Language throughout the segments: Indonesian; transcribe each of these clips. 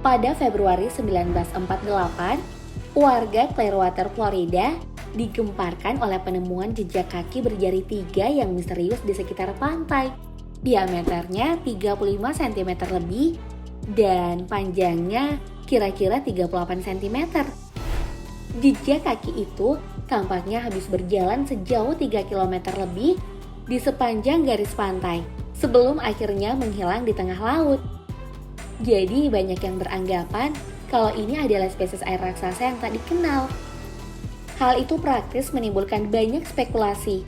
Pada Februari 1948, warga Clearwater, Florida digemparkan oleh penemuan jejak kaki berjari 3 yang misterius di sekitar pantai. Diameternya 35 cm lebih dan panjangnya kira-kira 38 cm. Jejak kaki itu tampaknya habis berjalan sejauh 3 km lebih di sepanjang garis pantai sebelum akhirnya menghilang di tengah laut. Jadi banyak yang beranggapan kalau ini adalah spesies air raksasa yang tak dikenal. Hal itu praktis menimbulkan banyak spekulasi.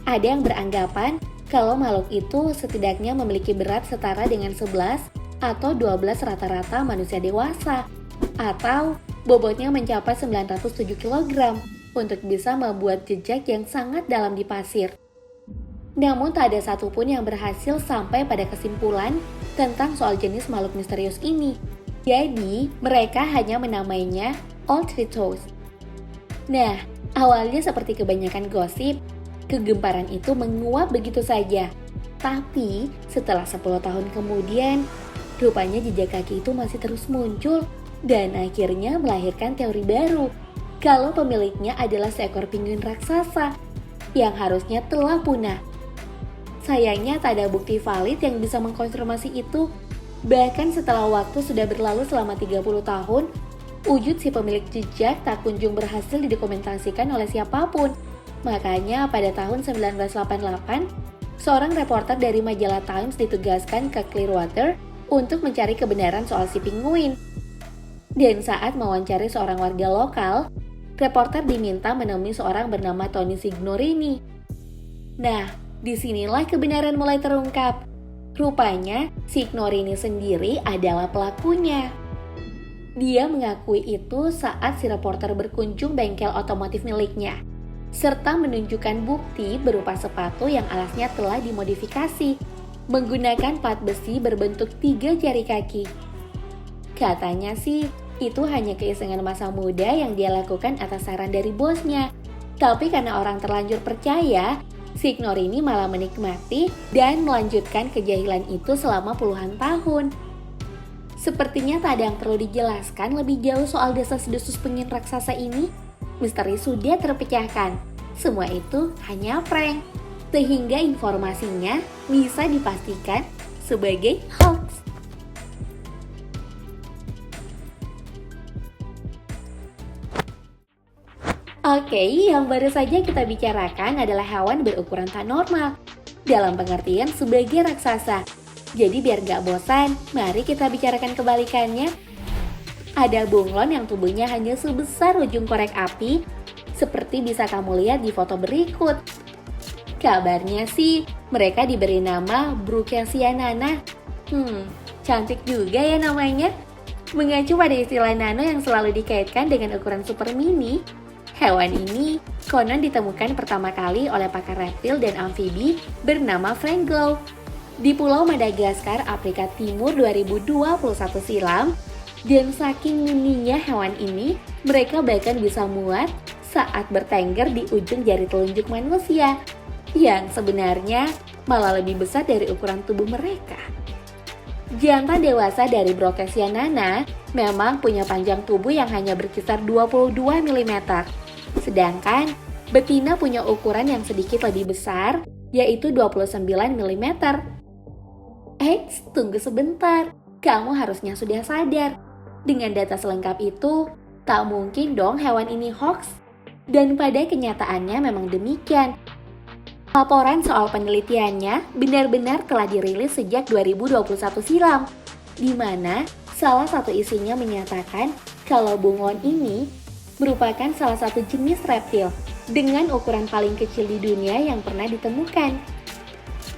Ada yang beranggapan kalau makhluk itu setidaknya memiliki berat setara dengan 11 atau 12 rata-rata manusia dewasa, atau bobotnya mencapai 907 kg untuk bisa membuat jejak yang sangat dalam di pasir. Namun tak ada satupun yang berhasil sampai pada kesimpulan tentang soal jenis makhluk misterius ini. Jadi, mereka hanya menamainya Old Three Toes. Nah, awalnya seperti kebanyakan gosip, kegemparan itu menguap begitu saja. Tapi, setelah 10 tahun kemudian, rupanya jejak kaki itu masih terus muncul dan akhirnya melahirkan teori baru kalau pemiliknya adalah seekor penguin raksasa yang harusnya telah punah. Sayangnya tak ada bukti valid yang bisa mengkonfirmasi itu. Bahkan setelah waktu sudah berlalu selama 30 tahun, wujud si pemilik jejak tak kunjung berhasil didokumentasikan oleh siapapun. Makanya pada tahun 1988, seorang reporter dari majalah Times ditugaskan ke Clearwater untuk mencari kebenaran soal si penguin. Dan saat mewawancari seorang warga lokal, reporter diminta menemui seorang bernama Tony Signorini. Nah, disinilah kebenaran mulai terungkap. Rupanya, Signorini sendiri adalah pelakunya. Dia mengakui itu saat si reporter berkunjung bengkel otomotif miliknya, serta menunjukkan bukti berupa sepatu yang alasnya telah dimodifikasi, menggunakan plat besi berbentuk 3 jari kaki. Katanya sih, itu hanya keisengan masa muda yang dia lakukan atas saran dari bosnya. Tapi karena orang terlanjur percaya, Signorini malah menikmati dan melanjutkan kejahilan itu selama puluhan tahun. Sepertinya tak ada yang perlu dijelaskan lebih jauh soal desas-desus penguin raksasa ini. Misteri sudah terpecahkan. Semua itu hanya prank, sehingga informasinya bisa dipastikan sebagai hoax. Oke, yang baru saja kita bicarakan adalah hewan berukuran tak normal, dalam pengertian sebagai raksasa. Jadi biar gak bosan, mari kita bicarakan kebalikannya. Ada bunglon yang tubuhnya hanya sebesar ujung korek api, seperti bisa kamu lihat di foto berikut. Kabarnya sih, mereka diberi nama Brookesia nana. Cantik juga ya namanya. Mengacu pada istilah nano yang selalu dikaitkan dengan ukuran super mini, hewan ini konon ditemukan pertama kali oleh pakar reptil dan amfibi bernama Frank Gow di Pulau Madagaskar, Afrika Timur 2021 silam. Dan saking mininya hewan ini, mereka bahkan bisa muat saat bertengger di ujung jari telunjuk manusia, yang sebenarnya malah lebih besar dari ukuran tubuh mereka. Jantan dewasa dari Brookesia nana memang punya panjang tubuh yang hanya berkisar 22 mm. Sedangkan betina punya ukuran yang sedikit lebih besar, yaitu 29 mm. Tunggu sebentar, kamu harusnya sudah sadar. Dengan data selengkap itu, tak mungkin dong hewan ini hoax. Dan pada kenyataannya memang demikian. Laporan soal penelitiannya benar-benar telah dirilis sejak 2021 silam, di mana salah satu isinya menyatakan kalau bunglon ini merupakan salah satu jenis reptil dengan ukuran paling kecil di dunia yang pernah ditemukan.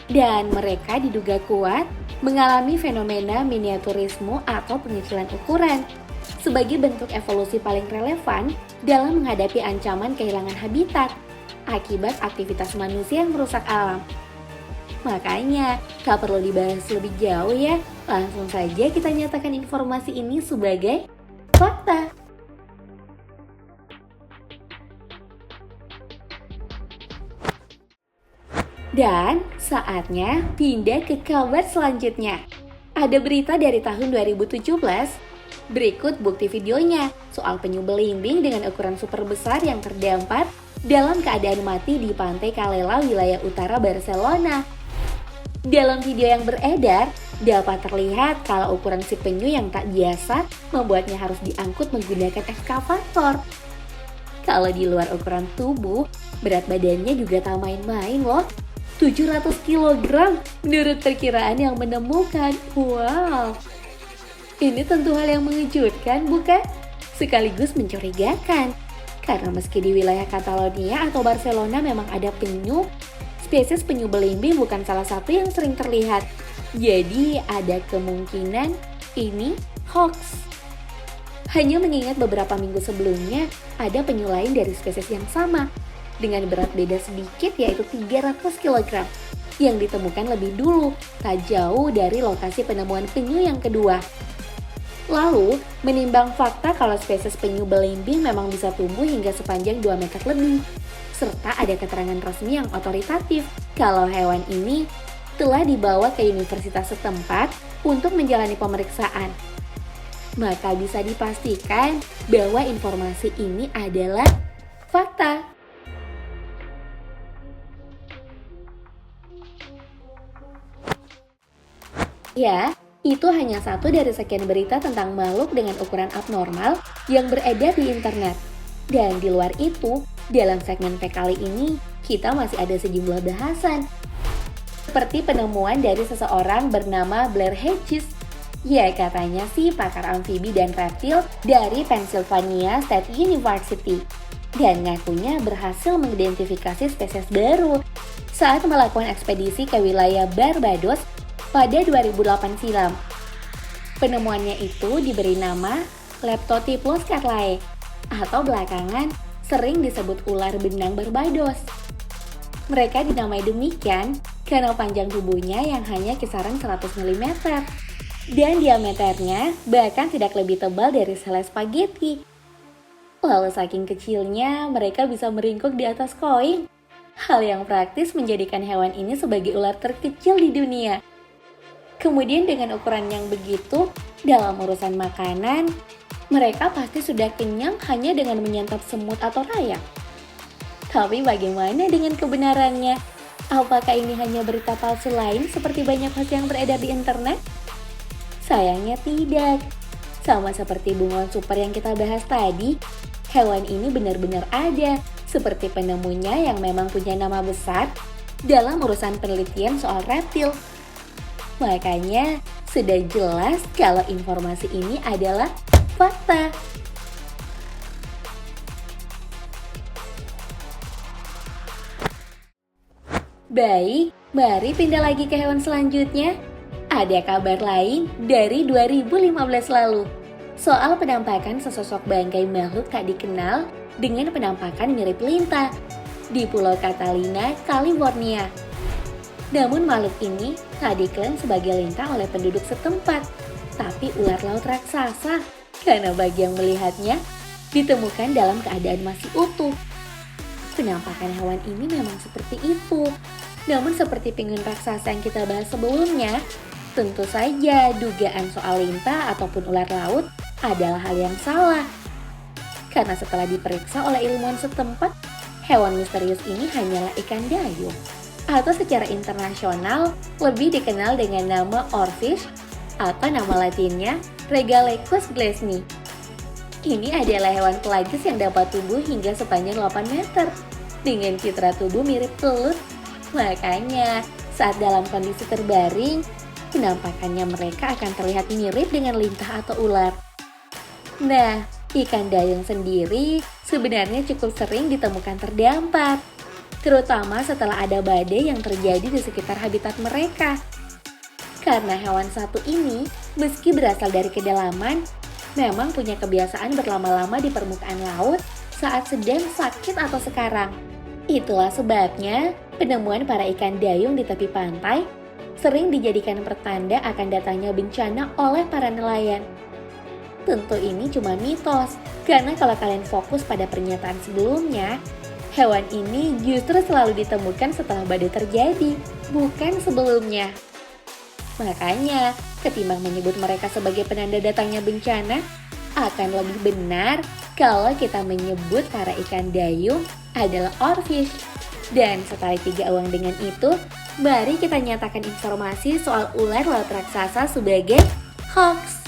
Dan mereka diduga kuat mengalami fenomena miniaturisme atau pengecilan ukuran sebagai bentuk evolusi paling relevan dalam menghadapi ancaman kehilangan habitat akibat aktivitas manusia yang merusak alam. Makanya, tak perlu dibahas lebih jauh ya, langsung saja kita nyatakan informasi ini sebagai fakta. Dan saatnya pindah ke kabar selanjutnya. Ada berita dari tahun 2017 Berikut bukti videonya soal penyu belimbing dengan ukuran super besar yang terdampar dalam keadaan mati di Pantai Calella, wilayah utara Barcelona. Dalam video yang beredar, dapat terlihat kalau ukuran si penyu yang tak biasa membuatnya harus diangkut menggunakan ekskavator. Kalau di luar ukuran tubuh, berat badannya juga tak main-main loh. 700 kg menurut perkiraan yang menemukan. Wow, ini tentu hal yang mengejutkan, bukan? Sekaligus mencurigakan. Karena meski di wilayah Catalonia atau Barcelona memang ada penyu, spesies penyu belimbing bukan salah satu yang sering terlihat. Jadi ada kemungkinan ini hoax. Hanya mengingat beberapa minggu sebelumnya ada penyu lain dari spesies yang sama dengan berat beda sedikit, yaitu 300 kg yang ditemukan lebih dulu tak jauh dari lokasi penemuan penyu yang kedua. Lalu, menimbang fakta kalau spesies penyu belimbing memang bisa tumbuh hingga sepanjang 2 meter lebih, serta ada keterangan resmi yang otoritatif kalau hewan ini telah dibawa ke universitas setempat untuk menjalani pemeriksaan. Maka bisa dipastikan bahwa informasi ini adalah fakta. Ya, itu hanya satu dari sekian berita tentang makhluk dengan ukuran abnormal yang beredar di internet. Dan di luar itu, dalam segmen P kali ini, kita masih ada sejumlah bahasan. Seperti penemuan dari seseorang bernama Blair Hedges. Ya, katanya sih pakar amfibi dan reptil dari Pennsylvania State University. Dan ngakunya berhasil mengidentifikasi spesies baru saat melakukan ekspedisi ke wilayah Barbados pada 2008 silam. Penemuannya itu diberi nama Leptotyphus carlae atau belakangan sering disebut ular benang Barbados. Mereka dinamai demikian karena panjang tubuhnya yang hanya kisaran 100 mm dan diameternya bahkan tidak lebih tebal dari selai spaghetti. Lalu saking kecilnya mereka bisa meringkuk di atas koin. Hal yang praktis menjadikan hewan ini sebagai ular terkecil di dunia. Kemudian dengan ukuran yang begitu, dalam urusan makanan, mereka pasti sudah kenyang hanya dengan menyantap semut atau rayap. Tapi bagaimana dengan kebenarannya? Apakah ini hanya berita palsu lain seperti banyak hoax yang beredar di internet? Sayangnya tidak. Sama seperti bunglon super yang kita bahas tadi, hewan ini benar-benar ada, seperti penemunya yang memang punya nama besar dalam urusan penelitian soal reptil. Makanya, sudah jelas kalau informasi ini adalah fakta. Baik, mari pindah lagi ke hewan selanjutnya. Ada kabar lain dari 2015 lalu soal penampakan sesosok bangkai makhluk tak dikenal dengan penampakan mirip lintah di Pulau Catalina, California. Namun makhluk ini tak diklaim sebagai lintah oleh penduduk setempat, tapi ular laut raksasa karena bagi yang melihatnya ditemukan dalam keadaan masih utuh. Penampakan hewan ini memang seperti itu. Namun seperti penguin raksasa yang kita bahas sebelumnya, tentu saja dugaan soal lintah ataupun ular laut adalah hal yang salah. Karena setelah diperiksa oleh ilmuwan setempat, hewan misterius ini hanyalah ikan dayung, atau secara internasional lebih dikenal dengan nama oarfish atau nama latinnya Regalecus glesni. Ini adalah hewan pelagis yang dapat tumbuh hingga sepanjang 8 meter dengan citra tubuh mirip telur. Makanya saat dalam kondisi terbaring, penampakannya mereka akan terlihat mirip dengan lintah atau ular. Nah, ikan dayung sendiri sebenarnya cukup sering ditemukan terdampar, terutama setelah ada badai yang terjadi di sekitar habitat mereka. Karena hewan satu ini, meski berasal dari kedalaman, memang punya kebiasaan berlama-lama di permukaan laut saat sedang sakit atau sekarang. Itulah sebabnya penemuan para ikan dayung di tepi pantai sering dijadikan pertanda akan datangnya bencana oleh para nelayan. Tentu ini cuma mitos, karena kalau kalian fokus pada pernyataan sebelumnya, hewan ini justru selalu ditemukan setelah badai terjadi, bukan sebelumnya. Makanya, ketimbang menyebut mereka sebagai penanda datangnya bencana, akan lebih benar kalau kita menyebut para ikan dayung adalah oarfish. Dan setali 3 uang dengan itu, mari kita nyatakan informasi soal ular laut raksasa sebagai hoax.